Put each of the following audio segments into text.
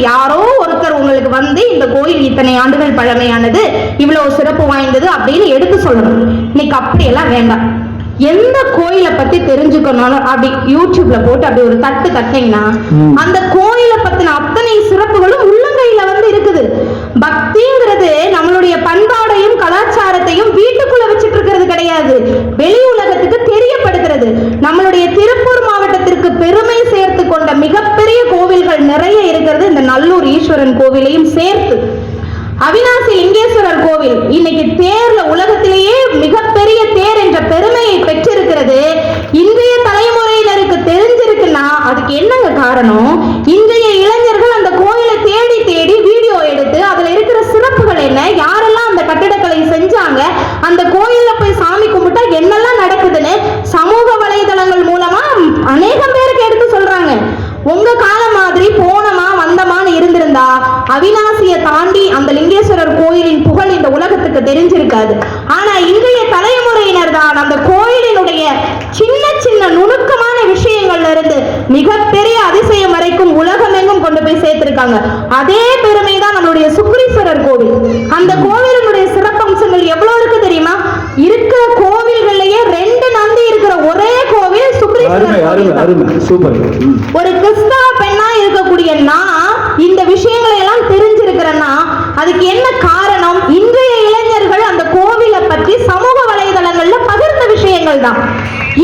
யாரோ ஒருத்தர் உங்களுக்கு வந்து இந்த கோயில் இத்தனை ஆண்டுகள் பழமையானது, இவ்வளவு சிறப்பு வாய்ந்தது அப்படின்னு எடுத்து சொல்லணும். இன்னைக்கு அப்படியெல்லாம் வேண்டாம். எந்த கோயிலை பத்தி தெரிஞ்சுக்கணும் அப்படி யூடியூப்ல போட்டு அப்படி ஒரு தட்டு தட்டிங்கன்னா அந்த கோயிலை பத்தின அத்தனை சிறப்புகளும் உள்ளங்கையில வந்து இருக்குது. பக்திங்கிறது நம்மளுடைய பண்பாடையும் கலாச்சாரத்தையும் வீட்டுக்குள்ள வச்சுட்டு இருக்கிறது கிடையாது, வெளி உலகத்துக்கு தெரியப்படுத்துறது. நம்மளுடைய திருப்பூர் மாவட்டத்திற்கு பெருமை சேர்த்து கொண்ட மிகப்பெரிய கோவில்கள் நிறைய இருக்கிறது, இந்த நல்லூர் ஈஸ்வரன் கோவிலையும் சேர்த்து. அவிநாசி லிங்கேஸ்வரர் கோவில் இன்னைக்கு தேர்ல உலகத்திலேயே மிகப்பெரிய தேர் என்ற பெருமையை பெற்றிருக்கிறது. இன்றைய தலைமுறையினருக்கு தெரிஞ்சிருக்குன்னா அதுக்கு என்னங்க காரணம்? இன்றைய இளைஞர்கள் அந்த கோயிலை தேடி தேடி வீடியோ எடுத்து அதுல இருக்கிற சிறப்புகள் என்ன, யாரெல்லாம் அந்த கட்டிடக்கலை செஞ்சாங்க, அந்த கோயில்ல போய் சாமி கும்பிட்டா என்னெல்லாம் நடக்குதுன்னு சமூக வலைதளங்கள் மூலமா அநேகம் பேருக்கு எடுத்து சொல்றாங்க. உங்க காலம் மாதிரி போனமா வந்தமான்னு இருந்திருந்தா அவிநாசியை தாண்டி அந்த லிங்கேஸ்வரர் கோயிலின் புகழ் இந்த உலகத்துக்கு தெரிஞ்சிருக்காது. ஆனா இன்றைய தலைமுறையினர் தான் அந்த கோயிலினுடைய சின்ன சின்ன நுணுக்கமான விஷயங்கள்ல இருந்து மிகப்பெரிய அதிசயம் வரைக்கும் உலகமெங்கும் கொண்டு போய் சேர்த்திருக்காங்க. அதே பெருமை தான் நம்மளுடைய சுக்ரீஸ்வரர் கோவில். அந்த கோவிலினுடைய சிறப்பம்சங்கள் எவ்வளவு இருக்கு தெரியுமா? இருக்கிற கோவில்கள்லயே 2 நந்தி இருக்கிற ஒரே கோவில் சுக்ரீஸ்வரர் கோவில். ஒரு கிறிஸ்தவ பெண்ணா இருக்கக்கூடிய நான் இந்த விஷயங்களை எல்லாம் தெரிஞ்சிருக்கிறேன்னா அதுக்கு என்ன காரணம்? இன்றைய இளைஞர்கள் அந்த கோவிலை பற்றி சமூக வலைதளங்கள்ல பகிர்ந்த விஷயங்கள் தான்.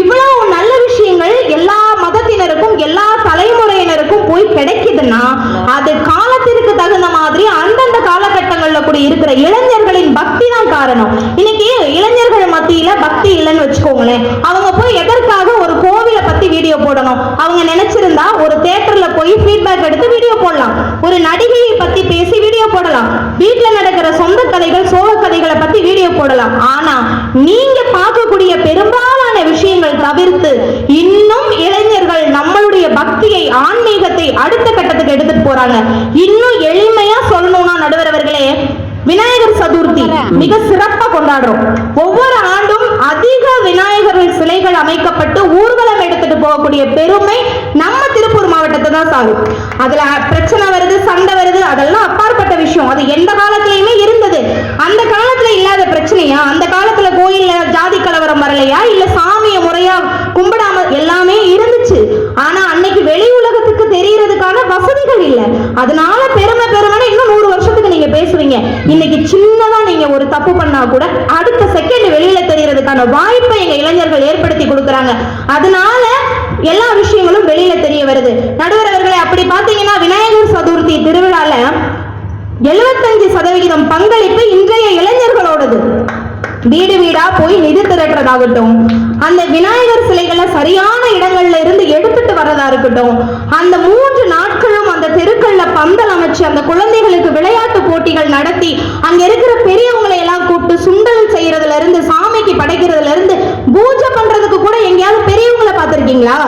இவ்வளவு நல்ல விஷயங்கள் எல்லா மதத்தினருக்கும் எல்லா தலைமுறையினருக்கும் போய் கிடைக்குதுன்னா அது காலத்திற்கு தகுந்த மாதிரி அந்தந்த காலகட்டங்கள்ல கூட இருக்கிற இளைஞர்களின் பக்தி தான் காரணம். இன்னைக்கு இளைஞர்கள் மத்தியில பக்தி இல்லைன்னு வச்சுக்கோங்களேன், அவங்க போய் எதற்காக ஒரு கோவிலை பத்தி வீடியோ போடணும்? அவங்க நினைச்சிருந்தா ஒரு தியேட்டர்ல போய் ஃபீட்பேக் எடுத்து வீடியோ போடலாம், ஒரு நடிகையை பத்தி பேசி வீடியோ போடலாம், வீட்டுல நடக்கிற சொந்த கதைகள் சோக கதைகளை பத்தி வீடியோ போடலாம். ஆனா நீங்க பார்க்கக்கூடிய பெரும்பாலான விஷயங்கள் தவிர்த்து இன்னும் இளைஞர்கள் நம்மளுடைய பக்தியை ஆன்மீகத்தை அடுத்த கட்டத்துக்கு எடுத்துட்டு போறாங்க. இன்னும் எளிமையா சொல்லணும்னா நடுவர் அவர்களே, விநாயகர் சதுர்த்தி மிக சிறப்பா கொண்டாடுறோம். ஒவ்வொரு ஆண்டும் அதிக விநாயகர்கள் சிலைகள் அமைக்கப்பட்டு ஊர்வலம் எடுத்துட்டு போகக்கூடிய பெருமை நம்ம திருப்பூர் மாவட்டத்தை தான் சாரும். அதுல பிரச்சனை வருது, சண்டை வருது, அதெல்லாம் அப்பாற்பட்ட விஷயம். அது எந்த காலத்திலயுமே இருந்தது. அந்த காலத்துல இல்லாத பிரச்சனையா? அந்த காலத்துல கோயில்ல ஜாதி கலவரம் வரலையா? இல்ல சாமிய முறையா கும்பிடாம எல்லாமே இருந்துச்சு. ஆனா அன்னைக்கு வெளி உலகத்துக்கு தெரியறதுக்கான வசதிகள் இல்ல. அதனால பெருமை பெருமைன்னு இன்னும் 100 வருஷத்துக்கு நீங்க பேசுவீங்க. இன்னைக்கு சின்னதா நீங்க ஒரு தப்பு பண்ணா கூட அடுத்த செகண்ட் வெளியில தெரியறதுக்கான வாய்ப்பை எங்க இளைஞர்கள் ஏற்படுத்தி கொடுக்கறாங்க. அதனால எல்லா விஷயங்களும் வெளியில தெரிய வருது. நடுவர் அவர்களே, அப்படி பாத்தீங்கன்னா விநாயகர் சதுர்த்தி திருவிழால 75% பங்களிப்பு இன்றைய இளைஞர்களோடது. வீடு வீடா போய் நிதி திரட்டுறதாகட்டும், அந்த விநாயகர் சிலைகளை சரியான இடங்கள்ல இருந்து எடுத்துட்டு வர்றதா இருக்கட்டும், அந்த 3 நாட்களும் அந்த தெருக்கள்ல பந்தல் அமைச்சு அந்த குழந்தைகளுக்கு விளையாட்டு போட்டிகள் நடத்தி அங்க இருக்கிற பெரியவங்களை எல்லாம் கூப்பிட்டு சுண்டல் செய்யறதுல இருந்து சாமிக்கு படைக்கிறதுல இருந்து பூஜை பண்றதுக்கு கூட எங்கேயாவது பெரியவங்களை பார்த்திருக்கீங்களா?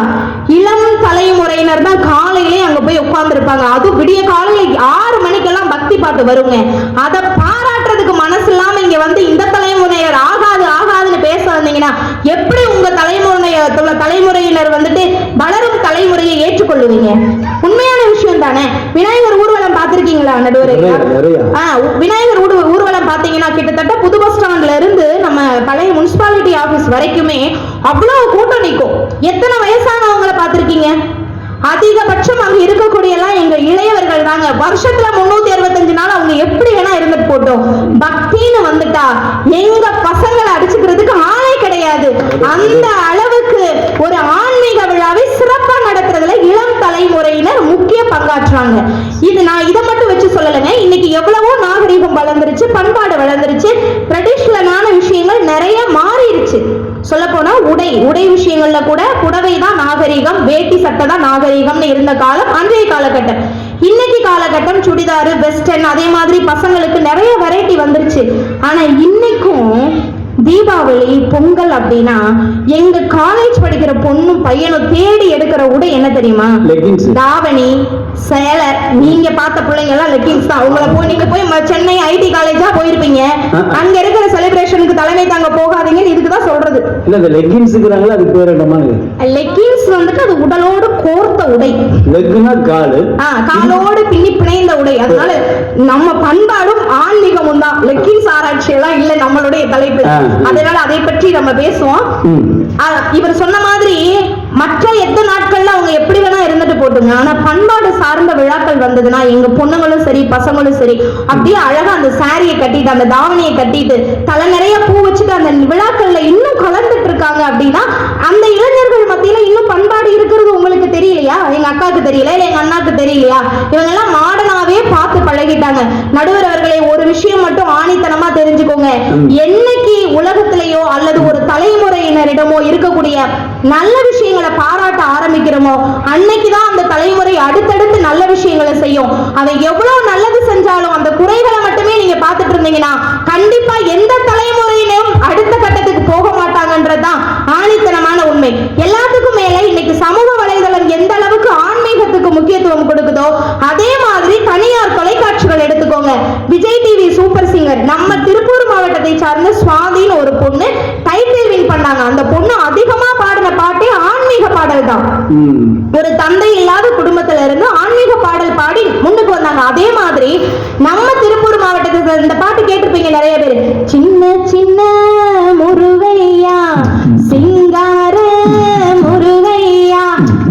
இளம் தலைமுறையினர் தான் காலையிலே அங்க போய் உட்கார்ந்து இருப்பாங்க. அதுவும் விடிய காலையில 6 மணிக்கெல்லாம் பக்தி பாட்டு வருங்க. அதை பாராட்டுறதுக்கு மனசு இல்லாம இங்க வந்து இந்த தலைமுறையினர் ஆகாதுன்னு பேச வந்தீங்கன்னா எப்படி உங்க தலைமுறையினர் வந்துட்டு வளரும் தலைமுறையை ஏற்றுக்கொள்ளுவீங்க? உண்மையான விஷயம் தானே. விநாயகர் ஊர்வலம் பார்த்திருக்கீங்களா நடுவர்? விநாயகர் ஊர்வலம் பாத்தீங்கன்னா கிட்டத்தட்ட புது பஸ் ஸ்டாண்ட்ல இருந்து நம்ம பழைய முனிசிபாலிட்டி ஆபீஸ் வரைக்குமே அவ்வளவு கூட்டம் நிற்கும். எத்தனை வயசானவங்களை பார்த்திருக்கீங்க? அதிகபட்சம் அங்க இருக்கக்கூடிய எல்லாம் எங்க இளையவர்கள் தாங்க. வருஷத்துல 365 நாள் அவங்க எப்படி வேணா இருந்துட்டு போட்டோம். பக்தின்னு வந்துட்டா எங்க பசங்களை அடிச்சுக்கிறதுக்கு ஆளே கிடையாது. அந்த அளவுக்கு ஒரு ஆன்மீக விழாவை சிறப்பா நடத்துறதுல இளம் தலைமுறையினர் முக்கிய பங்காற்றுறாங்க. இது நான் இதை மட்டும் வச்சு சொல்லலைங்க. இன்னைக்கு எவ்வளவோ நாகரீகம் வளர்ந்துருச்சு, பண்பாடு வளர்ந்துருச்சு, ட்ரெடிஷனலான விஷயங்கள் நிறைய மாறிடுச்சு. சொல்ல போனா உடை விஷயங்கள்ல கூட புடவை தான் நாகரீகம், வேட்டி சட்டை தான் நாகரீகம்னு இருந்த காலம் அன்றைய காலகட்டம். இன்னைக்கு காலகட்டம் சுடிதாரு, வெஸ்டர்ன், அதே மாதிரி பசங்களுக்கு நிறைய வெரைட்டி வந்துருச்சு. ஆனா இன்னைக்கும் தீபாவளி பொங்கல் அப்படின்னா எங்க காலேஜ் படிக்கிற பொண்ணும் பையனும் தேடி எடுக்கிற உடை என்ன தெரியுமா? தாவணி, சேலை. நீங்க பார்த்த பிள்ளைங்க எல்லாம் லெக்கின்ஸ் தான். உங்களை போய் நீங்க போய் சென்னை ஐடி காலேஜா போயிருப்பீங்க, அங்க இருக்கிற செலிப்ரேஷனுக்கு தலைமை தாங்க போகாதீங்கன்னு இதுக்குதான் சொல்றது. இல்ல இந்த லெக்கின்ஸ்ங்கறாங்களே அதுக்கு பேர் என்னமா? லெக்கின்ஸ் வந்துட்டு அது உடலோடு கோர்த்த உடை. லெக்கினா கால், காலோடு பின்னி பிணைந்த உடை. அதனால நம்ம பண்பாடும் ஆன்மீகமும் தான். லெக்கின்ஸ் ஆராய்ச்சி எல்லாம் இல்ல நம்மளுடைய தலைப்பு. அதனால அதை பற்றி நம்ம பேசுவோம். இவர் சொன்ன மாதிரி மற்ற எத்தனை நாட்கள்ல அவங்க எப்படி வேணா இருந்துட்டு போட்டுங்க, ஆனா பண்பாடு சார்ந்த விழாக்கள் வந்ததுன்னா எங்க பொண்ணுங்களும் சரி பசங்களும் சரி அப்படியே அழகா அந்த சாரியை கட்டிட்டு அந்த தாவணியை கட்டிட்டு தலை நிறைய பூ வச்சுட்டு அந்த விழாக்கள்ல இன்னும் கலந்துட்டு இருக்காங்க அப்படின்னா அந்த இளைஞர்கள் மத்தியில இன்னும் பண்பாடு இருக்கிறது உங்களுக்கு தெரியலையா? எங்க அக்காவுக்கு தெரியல, இல்ல எங்க அண்ணாக்கு தெரியலையா? இவங்க எல்லாம் மாடனாவே பார்த்து பழகிட்டாங்க. நடுவர் அவர்களை ஒரு விஷயம் மட்டும் ஆணித்தனமா தெரிஞ்சுக்கோங்க. என்னைக்கு உலகத்திலேயோ அல்லது ஒரு தலைமுறையினரிடமோ இருக்கக்கூடிய நல்ல விஷயங்களை பாராட்ட ஆரம்பிக்கிறோமோ அன்னைக்குதான் அந்த தலைமுறை அடுத்தடுத்து நல்ல விஷயங்களை செய்யும். அதை எவ்வளவு நல்லது செஞ்சாலும் அந்த குறைகளை மட்டுமே நீங்க பார்த்துட்டு இருந்தீங்கன்னா கண்டிப்பா எந்த தலைமுறையிலும் அடுத்த கட்டத்துக்கு போக மாட்டாங்கன்றதுதான் ஆணித்தனமான உண்மை. எல்லாத்துக்கும் மேல இன்னைக்கு சமூக வலைதளம் எந்த அளவுக்கு ஆன்மீகத்துக்கு முக்கியத்துவம் கொடுக்குதோ அதே மாதிரி தனியார் தொலைக்காட்சிகள் எடுத்துக்கோங்க. விஜய் டிவி சூப்பர் சிங்கர் நம்ம திருப்பூர் மாவட்டத்தை சார்ந்த சுவாதின்னு ஒரு பொண்ணு டைட்டில் வின் பண்ணாங்க. அந்த பொண்ணு அதிகமா பாடின பாட்டே ஆன்மீக பாடல் தான். ஒரு தந்தை இல்லாத குடும்பத்துல இருந்து ஆன்மீக பாடல் பாடி முன்னுக்கு வந்தாங்க. அதே மாதிரி நம்ம திருப்பூர் மாவட்டத்தில் இந்த பாட்டு கேட்டிருப்பீங்க நிறைய பேர். சின்ன சின்ன முருகையா சிங்கார முருகையா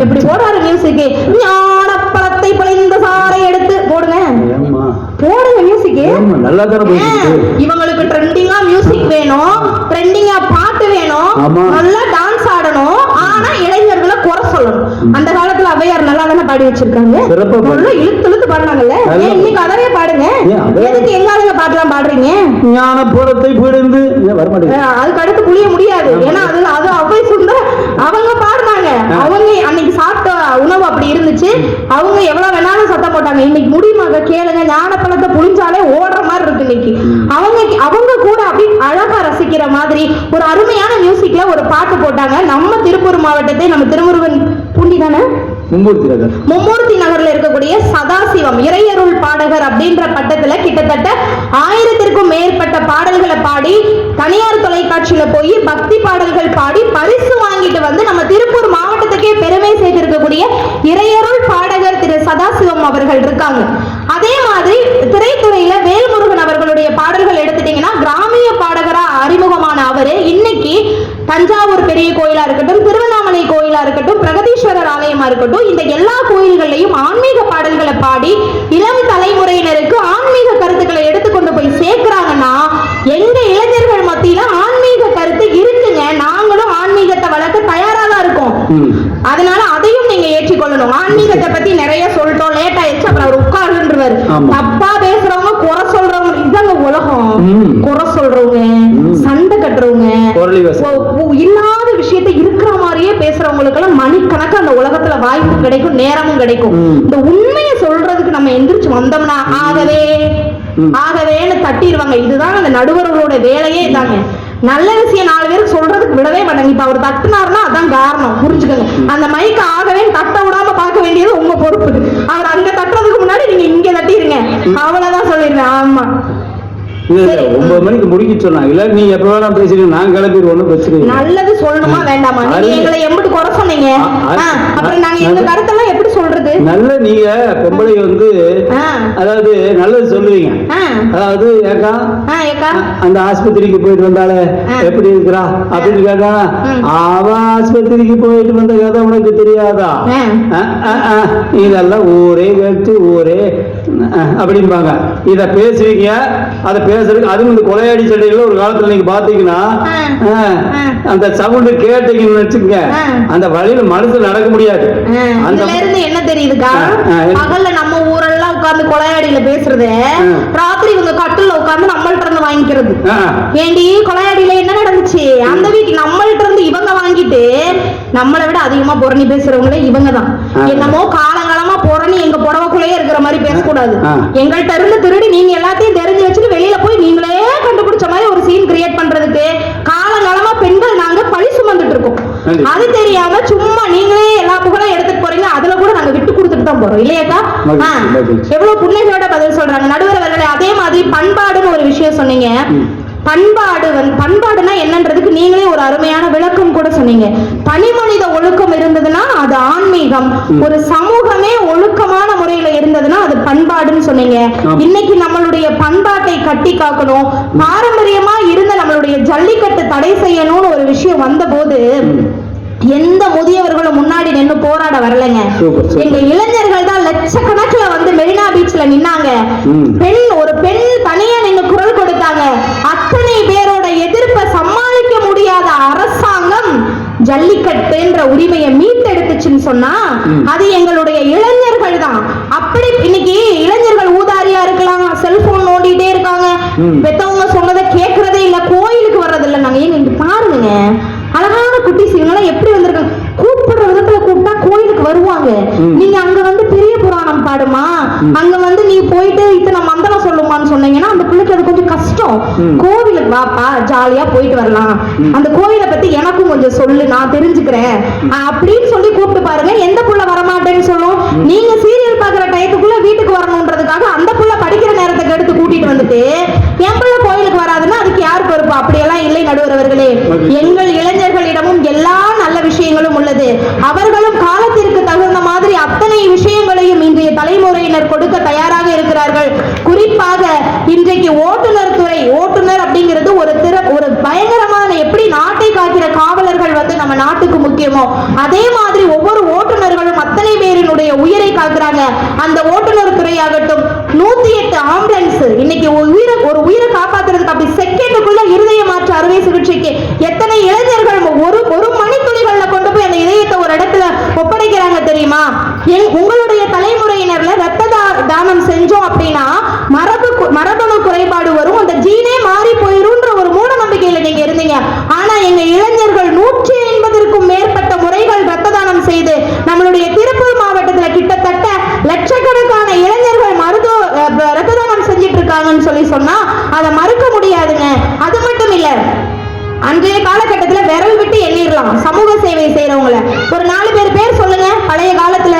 எப்படி போடுறாரு மியூசிக். ஞான பழத்தை பொழிந்த சாரை எடுத்து போடுங்க போடுங்க மியூசிக். இவங்களுக்கு ட்ரெண்டிங்கா மியூசிக் வேணும், ட்ரெண்டிங்கா பாட்டு வேணும், நல்லா டான்ஸ் ஆடணும். ஆனா இளைஞர்களை குறை சொல்லணும். அந்த காலத்துல அவையார் நல்லா தானே பாடி வச்சிருக்காங்க, இழுத்து இழுத்து பாடுனாங்கல்ல. இன்னைக்கு அதவே பாடுங்க. எதுக்கு எங்க ஆளுங்க பாட்டுலாம் பாடுறீங்க? ஞான புறத்தை பிடிந்து அதுக்கு அடுத்து புளிய முடியாது. ஏன்னா அது அவை சுந்தர அவங்க பாடுனாங்க. அவங்க அன்னைக்கு சாப்பிட்ட உணவு அப்படி இருந்துச்சு. அவங்க எவ்வளவு வேணாலும் சத்தம் போட்டாங்க. இன்னைக்கு முடியுமாக கேளுங்க, ஞான பழத்தை புளிஞ்சாலே ஓடுற மாதிரி இருக்கு. இன்னைக்கு அவங்க கூட அப்படி அழகா ரசிக்கிற மாதிரி ஒரு அருமையான மியூசிக்ல ஒரு பாட்டு போட்டாங்க. நம்ம திருப்பூர் மாவட்டத்தை நம்ம திருமுருகன் பூண்டி தானே மும்மூர்த்தி நகர்ல இருக்கக்கூடிய சதாசிவம் இறையருள் பாடகர் அப்படின்ற பட்டத்துல கிட்டத்தட்ட 1000க்கும் மேற்பட்ட பாடல்களை பாடி தனியார் தொலைக்காட்சியில போய் பக்தி பாடல்கள் பாடி பரிசு வாங்கிட்டு வந்து நம்ம திருப்பூர் மாவட்டத்துக்கே பெருமை சேர்த்திருக்கக்கூடிய இறையருள் பாடகர் திரு சதாசிவம் அவர்கள் இருக்காங்க. அதே மாதிரி திரைத்துறையில வேல்முருகன் அவர்களுடைய பாடல்கள் எடுத்துட்டீங்கன்னா கிராமிய பாடகரா அறிமுகமான அவரு இன்னைக்கு தஞ்சாவூர் பெரிய கோயிலா இருக்கட்டும், திருவண்ணாமலை கோயிலா இருக்கட்டும், பிரகதீஸ்வரர் ஆலயமா இருக்கட்டும், இந்த எல்லா கோயில்களையும் ஆன்மீக பாடல்களை பாடி இளம் தலைமுறையினருக்கு ஆன்மீக கருத்துக்களை எடுத்துக்கொண்டு போய் சேர்க்கிறாங்கன்னா எங்க இளைஞர்கள் மத்தியில ஆன்மீக கருத்து இருக்குங்க. நாங்களும் ஆன்மீகத்தை வளர்க்க தயாரா தான் இருக்கோம். அதனால அதையும் நீங்க ஏற்றுக்கொள்ளணும். ஆன்மீகத்தை பத்தி நிறைய சொல்லிட்டோம், லேட் ஆயிடுச்சு, அப்புறம் அவர் உட்காருன்றவர். தப்பா பேசுறவங்க, குறை சொல்றவங்க, இதாங்க உலகம். குறை சொல்றவங்க, சண்டை கட்டுறவங்க, இல்லாத விஷயத்தை இருக்கிற மாதிரியே பேசுறவங்களுக்கு எல்லாம் மணிக்கணக்கு அந்த உலகத்துல வாய்ப்பு கிடைக்கும், நேரமும் கிடைக்கும். இந்த உண்மையை சொல்றதுக்கு நம்ம எந்திரிச்சு வந்தோம்னா ஆகவேன்னு தட்டிடுவாங்க. இதுதான் அந்த நடுவர்களோட வேலையே தாங்க. நல்ல விஷயம் 4 பேருக்கு சொல்றதுக்கு விடவே மாட்டாங்க. இப்ப அவர் தட்டினார்னா அதான் காரணம், புரிஞ்சுக்கோங்க. அந்த மைக்க ஆகவே தட்ட விடாம பார்க்க வேண்டியது உங்க பொறுப்பு. அவர் அங்க தட்டுறதுக்கு முன்னாடி நீங்க இங்க தட்டிடுங்க, அவ்வளவுதான் சொல்லிடுறேன். ஆமா 9 மணிக்கு முடிக்க சொன்னாங்க. இல்ல நீ எப்ப வேணா பேசுறீங்க, நான் கிளம்பிடுவோம், ஒண்ணும் பிரச்சனை இல்லை. நல்லது சொல்லணுமா வேண்டாமா? நீங்க எங்களை எப்படி குறை சொன்னீங்க, அப்புறம் நாங்க எங்க கருத்தெல்லாம் எப்படி சொல்றது? நல்ல நீங்க பொம்பளை வந்து அதாவது நல்லது சொல்லுவீங்க. அதாவது ஏக்கா அந்த ஆஸ்பத்திரிக்கு போயிட்டு வந்தாலே எப்படி இருக்கிறா அப்படின்னு கேட்டா, அவ ஆஸ்பத்திரிக்கு போயிட்டு வந்த கதை உனக்கு தெரியாதா? இதெல்லாம் ஊரே கேட்டு ஊரே அப்படிம்பாங்க. இத பேசுவீங்க, அதை பேசுறதுக்கு அதுவும் இந்த கொலையாடி சண்டையில ஒரு காலத்துல நீங்க பாத்தீங்கன்னா அந்த சவுண்ட் கேட்டீங்கன்னு வச்சுக்கோங்க, அந்த வழியில மனசு நடக்க முடியாது. அதுல இருந்து என்ன தெரியுதுக்கா, பகல்ல நம்ம ஊரெல்லாம் உட்கார்ந்து கொலையாடியில பேசுறது, ராத்திரி இவங்க கட்டில உட்கார்ந்து நம்மள்ட்ட இருந்து வாங்கிக்கிறது. ஏண்டி கொலையாடியில என்ன நடந்துச்சு, அந்த வீட்டுக்கு நம்மள்ட்ட இருந்து இவங்க வாங்கிட்டு நம்மளை விட அதிகமா புரணி பேசுறவங்களே இவங்க தான். என்னமோ காலங்காலமா புரணி எங்க புடவைக்குள்ளேயே இருக்கிற மாதிரி பேசக்கூடாது. எங்கள்கிட்ட இருந்து திருடி நீங்க எல்லாத்தையும் தெரிஞ்சு வச்சுட்டு வெளியில போய் நீங்களே கண்டுபிடிச்ச மாதிரி ஒரு சீன் கிரியேட் பண்றதுக்கு அது தெரியாம சும்மா நீங்களே எல்லா புகழும் எடுத்துட்டு போறீங்க. அதுல கூட நாங்க விட்டு கொடுத்துட்டு தான் போறோம் இல்லையாக்கா? எவ்வளவு புன்னகையோட பதில் சொல்றாங்க நடுவர் அவர்களே. அதே மாதிரி பண்பாடுன்னு ஒரு விஷயம் சொன்னீங்க. பண்பாடுனா என்னன்றதுக்கு நீங்களே ஒரு அருமையான விளக்கம் கூட சொன்னீங்க. தனிமனித ஒழுக்கம் இருந்ததுன்னா அது ஆன்மீகம், ஒரு சமூகமே ஒழுக்கமான முறையில இருந்ததுன்னா அது பண்பாடுன்னு சொன்னீங்க. இன்னைக்கு நம்மளுடைய பண்பாட்டை கட்டி காக்கணும், பாரம்பரியமா இருந்த நம்மளுடைய ஜல்லிக்கட்டு தடை செய்யணும்னு ஒரு விஷயம் வந்த போது எந்த முதியவர்களும் முன்னாடி நின்று போராட வரலைங்க. எங்க இளைஞர்கள் தான் லட்சக்கணக்கில் வந்து மெரினா பீச்ல நின்னாங்க. ஒரு பெண் தனியா நின்று குரல் கொடுத்தாங்க. அத்தனை பேரோட எதிர்ப்பை சமாளிக்க முடியாத அரசாங்கம் ஜல்லிக்கட்டுன்ற உரிமையை மீட்டெடுத்துச்சுன்னு சொன்னா அது எங்களுடைய இளைஞர்கள் தான். அப்படி இன்னைக்கு இளைஞர்கள் ஊதாரியா இருக்கலாம், செல்போன் நோண்டிட்டே இருக்காங்க, பெத்தவங்க சொன்னதை கேட்கறதே இல்ல, கோயிலுக்கு வர்றது இல்ல. நாங்க ஏங்க இங்க பாருங்க, அழகான குட்டிஸ் இவங்கெல்லாம் எப்படி வந்திருக்காங்க. கூப்பிடுற விதத்துல கூப்பிட்டா கோயிலுக்கு வருவாங்க. நீங்க அங்க வந்து பெரிய புராணம் பாடுமா, அங்க வந்து நீ போயிட்டு இத்தனை மந்திரம் சொல்லுமான்னு சொன்னீங்கன்னா அந்த பிள்ளைக்கு அது கொஞ்சம் கஷ்டம். கோவிலுக்கு வாப்பா, ஜாலியா போயிட்டு வரலாம், அந்த கோயிலை பத்தி எனக்கும் கொஞ்சம் சொல்லு, நான் தெரிஞ்சுக்கிறேன் அப்படின்னு சொல்லி கூப்பிட்டு பாருங்க. எந்த புள்ள வரமாட்டேன்னு சொல்லும். நீங்க சீரியல் பாக்குற டயத்துக்குள்ள வீட்டுக்கு வரணும்ன்றதுக்காக அந்த புள்ள படிக்கிற நேரத்துக்கு எடுத்து கூட்டிட்டு வந்துட்டு என் பிள்ளை கோயிலுக்கு வராதுன்னா அதுக்கு யார் பொறுப்பு? அப்படியெல்லாம் இல்லை நடுவர் அவர்களே. எங்கள் இளைஞர்களிடமும் எல்லா நல்ல விஷயங்களும் உள்ளது. அவர்களும் காலத்திற்கு தகுந்த மாதிரி அத்தனை விஷயங்களையும் இன்றைய தலைமுறையினர் கொடுக்க தயாராக இருக்கிறார்கள். குறிப்பாக இன்றைக்கு ஓட்டுநர் துறை, ஓட்டுநர் அப்படிங்கிறது ஒரு பயங்கரமான, எப்படி நாட்டை காக்கிற காவலர்கள் வந்து நம்ம நாட்டுக்கு முக்கியமோ அதே மாதிரி ஒவ்வொரு ஓட்டுநர்களும் அத்தனை பேரினுடைய உயிரை காக்குறாங்க. அந்த ஓட்டுநர் துறையாகட்டும், 108 ஆம்புலன்ஸ் இன்னைக்கு ஒரு உயிரை காப்பாத்துறதுக்கு அப்படி செகண்டுக்குள்ள இருதய மாற்று அறுவை சிகிச்சைக்கு எத்தனை இளைஞர்கள் ஒரு மணித்துளிகள்ல கொண்டு போய் அந்த இதயத்தை ஒரு இடத்துல ஒப்படைக்கிறாங்க தெரியுமா? உங்களுடைய தலைமுறையினர்ல ரத்த தானம் செஞ்சோம் அப்படின்னா மரபணு குறைபாடு வரும், அந்த ஜீனே மாறி போயிரும்ன்ற ஒரு மூட நம்பிக்கையில நீங்க இருந்தீங்க. ஆனா எங்க இளைஞர்கள் 150க்கும் மேற்பட்ட முறைகள் ரத்த தானம் செய்து நம்மளுடைய திருப்பூர் மாவட்டத்துல கிட்டத்தட்ட லட்சக்கணக்கான இளைஞர்கள் ரத்த தானம் செஞ்சிட்டு இருக்காங்கன்னு சொல்லி சொன்னா அதை மறுக்க முடியாதுங்க. அது மட்டும் இல்ல, அன்றைய காலகட்டத்துல விரல் விட்டு எண்ணிடலாம் சமூக சேவை செய்யறவங்கள. ஒரு 4 பேர் சொல்லுங்க, பழைய காலத்துல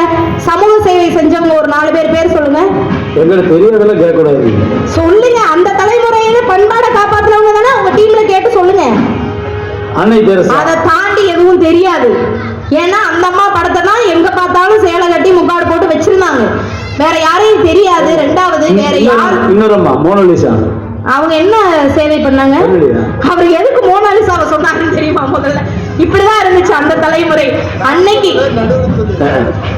சமூக சேவை செஞ்சவங்க ஒரு 4 பேர் சொல்லுங்க. சொல்லுங்க, அந்த தலைமுறையில பண்பாடை காப்பாத்துறவங்க தானே உங்க டீம்ல கேட்டு சொல்லுங்க. அதை தாண்டி எதுவும் தெரியாது. ஏன்னா அந்த அம்மா படத்தை தான் எங்க பார்த்தாலும் சேலை கட்டி முக்காடு போட்டு வச்சிருந்தாங்க. வேற யாரையும் தெரியாது. ரெண்டாவது வேற யார்? இன்னொருமா மோனாலிசா. அவங்க என்ன சேவை பண்ணாங்க? அவர் எதுக்கு மோனாலிசாவை சொன்னாங்கன்னு தெரியுமா? முதல்ல இப்படிதான் இருந்துச்சு அந்த தலைமுறை. அன்னைக்கு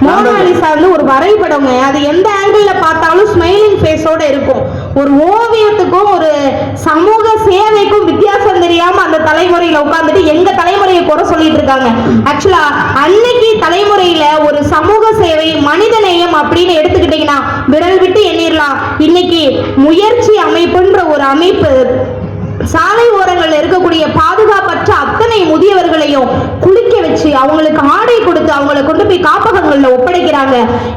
மோனாலிசா வந்து ஒரு வரைபடங்க. அது எந்த ஆங்கிள் பார்த்தாலும் ஸ்மைலிங் ஃபேஸோட இருக்கும். ஒரு ஓவியத்துக்கும் ஒரு சமூக சேவைக்கும் வித்தியாசம் தெரியாம அந்த தலைமுறையில உட்கார்ந்துட்டு எங்க தலைமுறையை குறை சொல்லிட்டு இருக்காங்க. ஆக்சுவலா அன்னைக்கு தலைமுறையில ஒரு சமூக சேவை, மனிதநேயம் அப்படின்னு எடுத்துக்கிட்டீங்கன்னா விரல் விட்டு எண்ணிடலாம். இன்னைக்கு முயற்சி அமைப்புன்ற ஒரு அமைப்பு சாலை ஓரங்கள்ல இருக்கக்கூடிய பாதுகாப்பற்ற அத்தனை முதியவர்களையும் குளிக்க வச்சு அவங்களுக்கு ஆடை கொடுத்து அவங்களை கொண்டு போய் காப்பகங்கள்ல ஒப்படைக்கிறாங்க.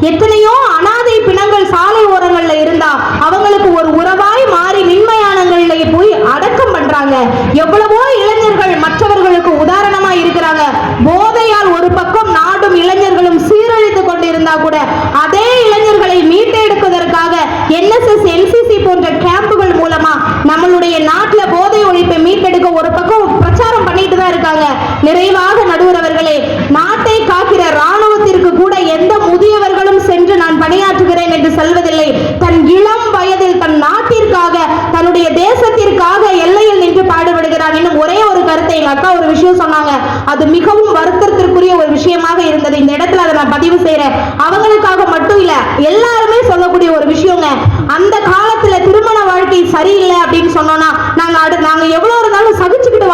எத்தனையோ அனாதை பிணங்கள் சாலை ஓரங்கள்ல இருந்தா அவங்களுக்கு ஒரு உறவாய் மாறி மின்மயானங்கள்ல போய் அடக்கம் பண்றாங்க. எவ்வளவோ இளைஞர்கள் மற்றவர்களுக்கு உதாரணமா இருக்கிறாங்க. போதையால் ஒரு பக்கம் நாடும் இளைஞர்களும் சீரழித்து கொண்டிருந்தா கூட அதே இளைஞர்களை மீட்டெடுப்பதற்காக NSS, NCC போன்ற கேம்புகள் மூலமா நம்மளுடைய நாட்டுல போதை ஒழிப்பை மீட்டெடுக்க ஒரு பக்கம் பிரச்சாரம் பண்ணிட்டு தான் இருக்காங்க. நிறைவாக நடுவர் அவர்களே, நாட்டை காக்கிற ராணுவத்திற்கு கூட எந்த முதியவர்களும் சென்று நான் பணியாற்றுகிறேன் என்று சொல்வதில்லை. தன் இளம் வயதில் தன் நாட்டிற்காக, தன்னுடைய தேசத்திற்காக எல்லையில் நின்று பாடுபடுகிறார். இன்னும் ஒரே ஒரு கருத்தை எங்க அக்கா ஒரு விஷயம் சொன்னாங்க, அது மிகவும் வருத்தத்திற்குரிய ஒரு விஷயமாக இருந்தது. இந்த இடத்துல அதை நான் பதிவு செய்யறேன். அவங்களுக்காக மட்டும் இல்ல, எல்லாருமே சொல்லக்கூடிய ஒரு விஷயங்க. அந்த காலத்துல திருமண வாழ்க்கை சரியில்லை அப்படின்னு சொன்னோம்னா நாங்க எவ்வளவு இருந்தாலும் சகிச்சுக்கிட்டு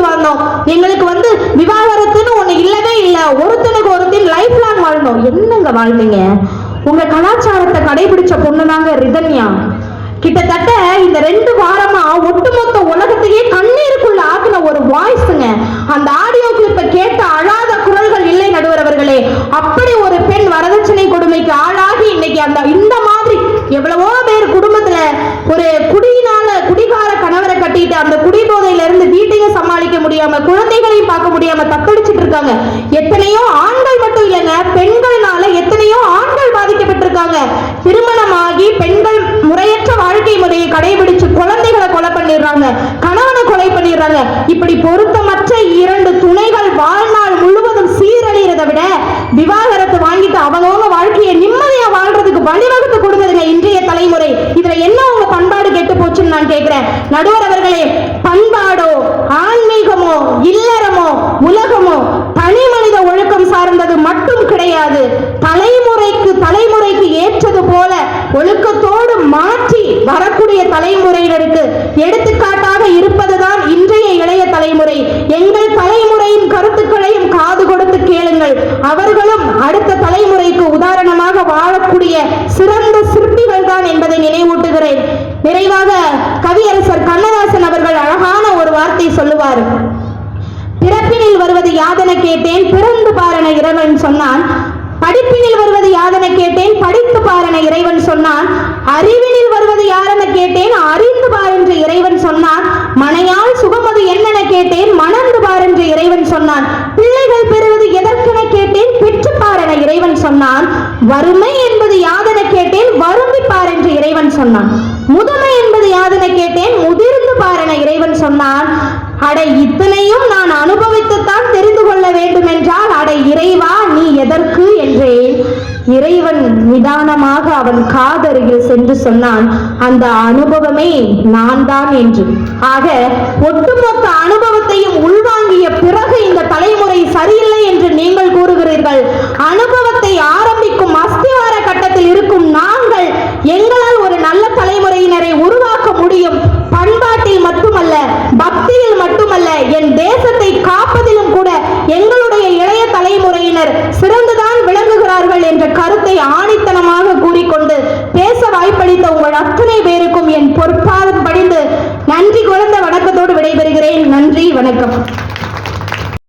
வாழணும். எங்களுக்கு வந்து விவாகரத்துன்னு ஒண்ணு இல்லவே இல்ல, ஒருத்தனுக்கு ஒருத்தன் லைஃப் லாங் வாழணும். என்னங்க வாழ்ந்தீங்க? உங்க கலாச்சாரத்தை கடைபிடிச்ச பொண்ணுதாங்க ரிதன்யா. கிட்டத்தட்ட இந்த 2 வாரமா ஒட்டுமொத்த உலகத்தையே கண்ணீருக்குள்ள ஆக்குன ஒரு வாய்ஸ்ங்க. அந்த ஆடியோ கிளிப்பை கேட்ட அழாத குரல்கள் இல்லை நடுவர் அவர்களே. அப்படி ஒரு பெண் வரதட்சணை கொடுமைக்கு ஆளாகி இன்னைக்கு இந்த மாதிரி எவ்வளவோ பேர் குடும்பத்துல ஒரு குடிகார கணவரை கட்டிட்டு அந்த குடிபோதையில இருந்து வீட்டையும் சமாளிக்க முடியாம குழந்தைகளையும் பார்க்க முடியாம தத்தளிச்சுட்டு இருக்காங்க. எத்தனையோ ஆண்கள் மட்டும் இல்லைங்க, பெண்கள்னால எத்தனையோ ஆண்கள் பாதிக்கப்பட்டிருக்காங்க. திருமணமாகி பெண்கள் முறையற்ற வாழ்க்கை முறையை கடைபிடிச்சு குழந்தைகளை கொலை பண்ணிடுறாங்க, கணவனை கொலை பண்ணிடுறாங்க. இப்படி பொருத்தமற்ற இரண்டு துணைகள் வாழ்நாள் முழுவதும் சீரழிறதை விட விவாகரத்து வாங்கிட்டு அவங்கவுங்க வாழ்க்கையை நிம்மதியா வாழ்றதுக்கு வழிவகுத்து கொடுக்குதுங்க இன்றைய தலைமுறை. இதுல என்ன உங்க பண்பாடு கெட்டு போச்சுன்னு நான் கேட்கிறேன். நடுவர் அவர்களே, பண்பாடோ ஆன்மீகமோ இல்லறமோ உலகமோ தனி மனித ஒழுக்கம் சார்ந்தது மட்டும் கிடையாது. தலைமுறைக்கு ஏற்றது போல ஒழுக்கத்தோடு மாற்றி வரக்கூடிய தலைமுறையினருக்கு எடுத்துக்காட்டாக இருப்பதுதான் இன்றைய இளைய தலைமுறை. எங்கள் தலைமுறையின் கருத்துக்களையும் காது கொடுத்து கேளுங்கள். அவர்களும் அடுத்த தலைமுறைக்கு உதாரணமாக வாழக்கூடிய சிறந்த சிற்பிகள் தான் என்பதை நினைவூட்டுகிறேன். நிறைவாக கவியரசர் கண்ணதாசன் அவர்கள் அழகான ஒரு வார்த்தை சொல்லுவார். பிறப்பினில் வருவது யாதென கேட்டேன், பிறந்து பாரென இறைவன் சொன்னான். படிப்பினில் வருவது யாதென கேட்டேன், படித்து பாரென இறைவன் சொன்னான். அறிவினில் வருவது யாரென கேட்டேன், அறிந்து பார் என்று இறைவன் சொன்னான். மனையால் சுகமது என்னென கேட்டேன், மணந்து பார் என்று இறைவன் சொன்னான். பிள்ளைகள் பெறுவது எதற்கென கேட்டேன், பெற்று பார் என இறைவன் சொன்னான். வறுமை என்பது யாதென கேட்டேன், வருந்தி பார் என்று இறைவன் சொன்னான். முதுமை என்பது யாதென கேட்டேன், முதிர்ந்து பார் என இறைவன் சொன்னான். அடை இத்தனையும் நான் அனுபவித்துத்தான் தெரிந்து கொள்ள வேண்டும் என்றால் அடை இறைவா நீ எதற்கு என்றேன். இறைவன் நிதானமாக அவன் காதருகில் சென்று சொன்னான், அந்த அனுபவமே நான் தான் என்று. ஆக ஒட்டுமொத்த அனுபவத்தையும் உள்வாங்கிய பிறகு இந்த தலைமுறை சரியில்லை என்று நீங்கள் கூறுகிறீர்கள். அனுபவத்தை ஆரம்பிக்கும் அஸ்திவார கட்டத்தில் இருக்கும் நாங்கள் எங்களால் ஒரு நல்ல தலைமுறையினரை உருவாக்க முடியும். பண்பாட்டில் மட்டுமல்ல, பக்தியில் மட்டுமல்ல, என் தேசத்தை காப்பதிலும் கூட எங்களுடைய இளைய தலைமுறையினர் சிறந்துதான் விளங்குகிறார்கள் என்ற கருத்தை ஆணித்தனமாக கூறிக்கொண்டு பேச வாய்ப்பளித்த உங்கள் அத்தனை பேருக்கும் என் பொற்பாதம் படிந்து நன்றி குறைந்த வணக்கத்தோடு விடைபெறுகிறேன். நன்றி, வணக்கம்.